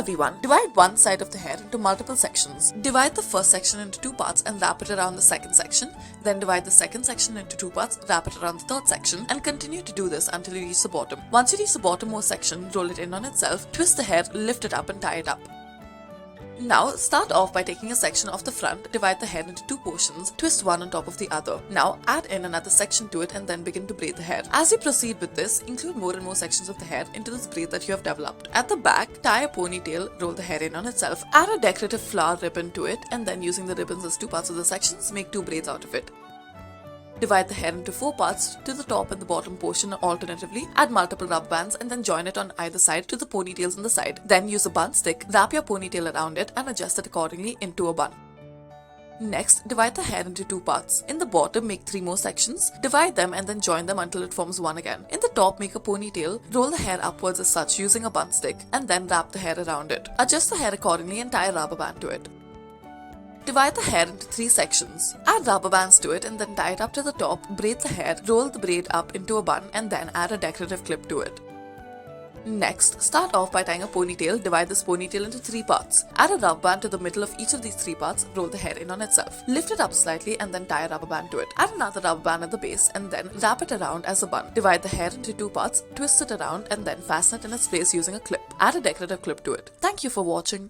everyone. Divide one side of the hair into multiple sections. Divide the first section into two parts and wrap it around the second section. Then divide the second section into two parts, wrap it around the third section, and continue to do this until you reach the bottom. Once you reach the bottommost section, roll it in on itself, twist the hair, lift it up and tie it up. Now, start off by taking a section off the front, divide the hair into two portions, twist one on top of the other. Now, add in another section to it and then begin to braid the hair. As you proceed with this, include more and more sections of the hair into this braid that you have developed. At the back, tie a ponytail, roll the hair in on itself, add a decorative flower ribbon to it, and then using the ribbons as two parts of the sections, make two braids out of it. Divide the hair into four parts to the top and the bottom portion alternatively, add multiple rubber bands and then join it on either side to the ponytails on the side. Then use a bun stick, wrap your ponytail around it and adjust it accordingly into a bun. Next, divide the hair into two parts. In the bottom, make three more sections, divide them and then join them until it forms one again. In the top, make a ponytail, roll the hair upwards as such using a bun stick and then wrap the hair around it. Adjust the hair accordingly and tie a rubber band to it. Divide the hair into three sections. Add rubber bands to it and then tie it up to the top, braid the hair, roll the braid up into a bun and then add a decorative clip to it. Next, start off by tying a ponytail, divide this ponytail into three parts. Add a rubber band to the middle of each of these three parts, roll the hair in on itself. Lift it up slightly and then tie a rubber band to it. Add another rubber band at the base and then wrap it around as a bun. Divide the hair into two parts, twist it around and then fasten it in its place using a clip. Add a decorative clip to it. Thank you for watching.